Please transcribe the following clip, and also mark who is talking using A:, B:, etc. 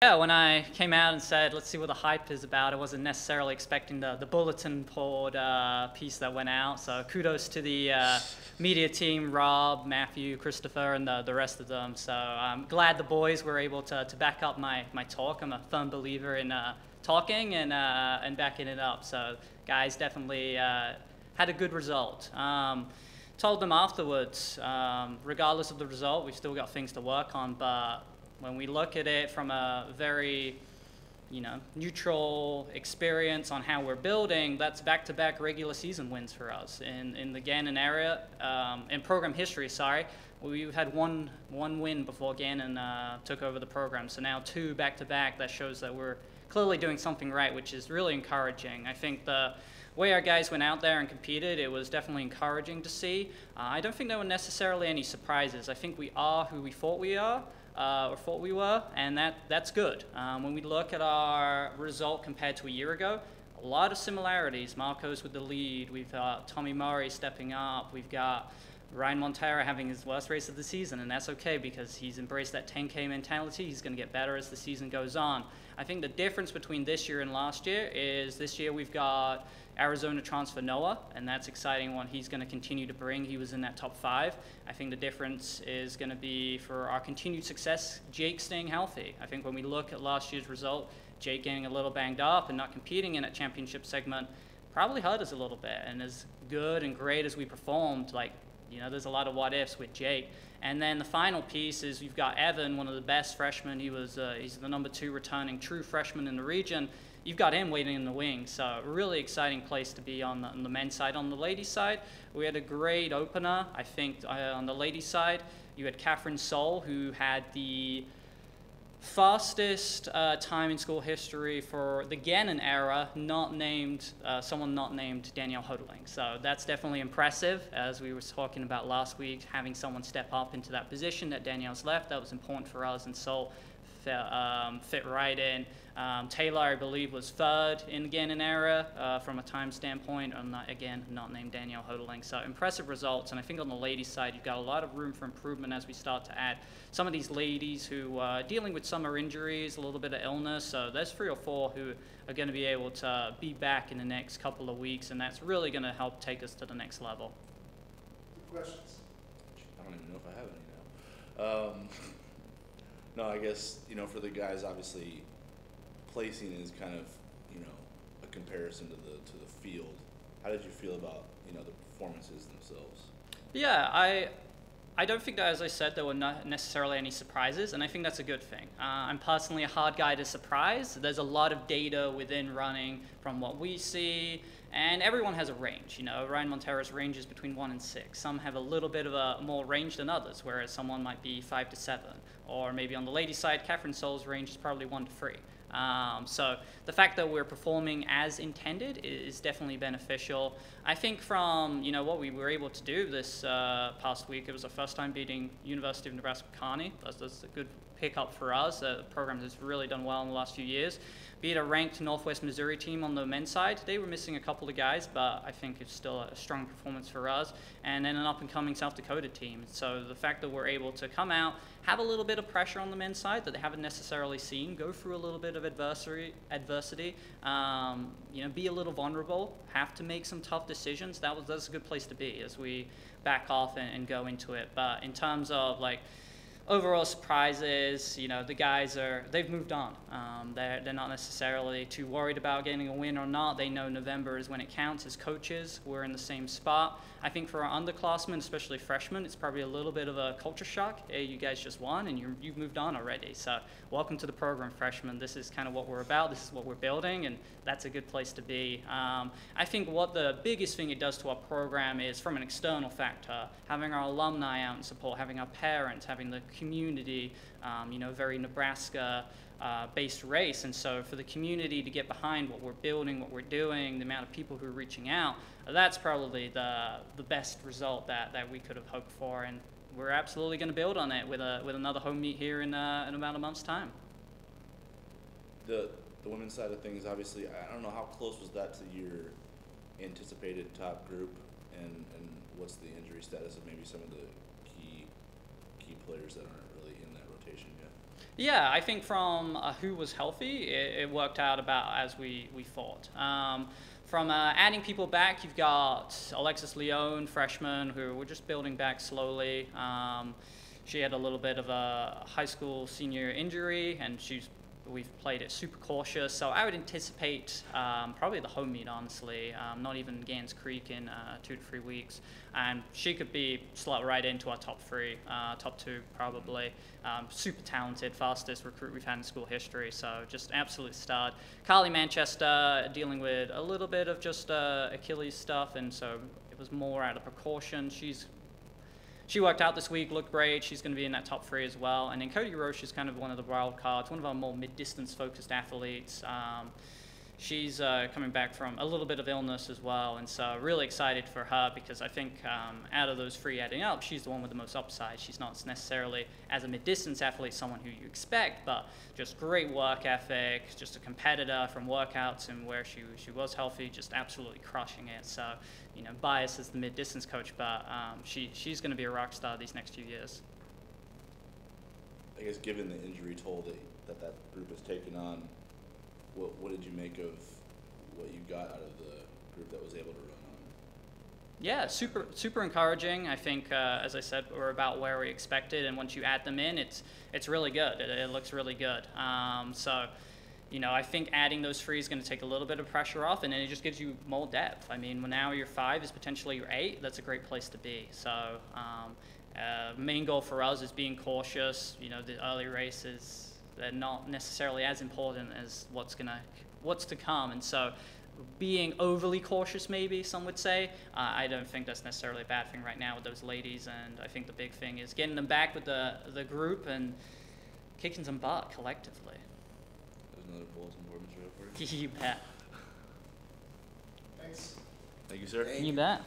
A: Yeah, when I came out and said, let's see what the hype is about, I wasn't necessarily expecting the bulletin board piece that went out. So kudos to the media team, Rob, Matthew, Christopher, and the rest of them. So I'm glad the boys were able to back up my talk. I'm a firm believer in talking and backing it up. So guys definitely had a good result. Told them afterwards, regardless of the result, we've still got things to work on, but when we look at it from a very, neutral experience on how we're building, that's back-to-back regular season wins for us. In the Gannon area, in program history, we've had one win before Gannon took over the program. So now two back-to-back, that shows that we're clearly doing something right, which is really encouraging. I think the way our guys went out there and competed, it was definitely encouraging to see. I don't think there were necessarily any surprises. I think we are who we thought we are. Or thought we were, and that's good. When we look at our result compared to a year ago, a lot of similarities. Marco's with the lead. We've got Tommy Murray stepping up. We've got Ryan Montero having his worst race of the season, and that's okay because he's embraced that 10K mentality. He's going to get better as the season goes on. I think the difference between this year and last year is this year we've got Arizona transfer Noah, and that's exciting what he's going to continue to bring. He was in that top 5. I think the difference is going to be for our continued success, Jake staying healthy. I think when we look at last year's result, Jake getting a little banged up and not competing in that championship segment probably hurt us a little bit. And as good and great as we performed, there's a lot of what ifs with Jake. And then the final piece is you've got Evan, one of the best freshmen. He's the number 2 returning true freshman in the region. You've got him waiting in the wings. So a really exciting place to be on the men's side. On the ladies' side, we had a great opener. I think on the ladies' side, you had Catherine Soul, who had the fastest time in school history for the Gannon era, someone not named Danielle Hodling. So that's definitely impressive. As we were talking about last week, having someone step up into that position that Danielle's left, that was important for us, and Soul fit right in. Taylor, I believe, was 3rd in the Gannon era from a time standpoint, and not named Danielle Hodling. So impressive results, and I think on the ladies' side, you've got a lot of room for improvement as we start to add some of these ladies who are dealing with summer injuries, a little bit of illness. So there's 3 or 4 who are going to be able to be back in the next couple of weeks, and that's really going to help take us to the next level.
B: Questions? I don't even know if I have any now. No, I guess, for the guys, obviously, placing is kind of, a comparison to the field. How did you feel about, the performances themselves?
A: Yeah, I don't think that, as I said, there were not necessarily any surprises, and I think that's a good thing. I'm personally a hard guy to surprise. There's a lot of data within running from what we see, and everyone has a range. Ryan Montero's range is between 1 and 6. Some have a little bit of a more range than others, whereas someone might be 5 to 7. Or maybe on the ladies' side, Catherine Soul's range is probably 1 to 3. So the fact that we're performing as intended is definitely beneficial. I think from what we were able to do this past week, it was our first time beating University of Nebraska-Kearney. That's a good pickup for us. The program has really done well in the last few years. Beat a ranked Northwest Missouri team on the men's side. They were missing a couple of guys, but I think it's still a strong performance for us. And then an up-and-coming South Dakota team. So the fact that we're able to come out, have a little bit of pressure on the men's side that they haven't necessarily seen, go through a little bit of adversity, be a little vulnerable, have to make some tough decisions. That's a good place to be as we back off and go into it. But in terms of overall surprises, the guys they've moved on. They're not necessarily too worried about getting a win or not. They know November is when it counts. As coaches, we're in the same spot. I think for our underclassmen, especially freshmen, it's probably a little bit of a culture shock. Hey, you guys just won and you've moved on already. So welcome to the program, freshmen. This is kind of what we're about. This is what we're building, and that's a good place to be. I think what the biggest thing it does to our program is from an external factor, having our alumni out in support, having our parents, having the community, very Nebraska based race. And so for the community to get behind what we're building, what we're doing, the amount of people who are reaching out, that's probably the best result that we could have hoped for. And we're absolutely going to build on it with another home meet here in about a month's time.
B: The women's side of things, obviously, I don't know how close was that to your anticipated top group, and what's the injury status of maybe some of the key players that aren't really in that rotation yet?
A: Yeah, I think from who was healthy, it worked out about as we thought. From adding people back, you've got Alexis Leone, freshman, who we're just building back slowly. She had a little bit of a high school senior injury, and we've played it super cautious. So I would anticipate probably the home meet, honestly, not even Gans Creek in 2 to 3 weeks. And she could be slot right into our top 3, top 2 probably. Super talented, fastest recruit we've had in school history, so just absolute stud. Carly Manchester dealing with a little bit of just Achilles stuff, and so it was more out of precaution. She worked out this week, looked great. She's going to be in that top 3 as well. And then Cody Roche is kind of one of the wild cards, one of our more mid-distance focused athletes. She's coming back from a little bit of illness as well, and so really excited for her because I think out of those 3 adding up, she's the one with the most upside. She's not necessarily, as a mid-distance athlete, someone who you expect, but just great work ethic, just a competitor from workouts and where she was healthy, just absolutely crushing it. So, you know, bias as the mid-distance coach, but she's going to be a rock star these next few years.
B: I guess given the injury toll that group has taken on, what did you make of what you got out of the group that was able to run on?
A: Yeah, super encouraging. I think, as I said, we're about where we expected, and once you add them in, it's really good. It looks really good. So, you know, I think adding those 3 is going to take a little bit of pressure off, and then it just gives you more depth. I mean, when now your 5 is potentially your 8, that's a great place to be. So, main goal for us is being cautious. You know, the early races, they're not necessarily as important as what's to come, and so being overly cautious, maybe some would say, I don't think that's necessarily a bad thing right now with those ladies. And I think the big thing is getting them back with the group and kicking some butt collectively.
B: There's another bulletin board material for you.
A: You bet.
B: Thanks. Thank you, sir.
A: You bet.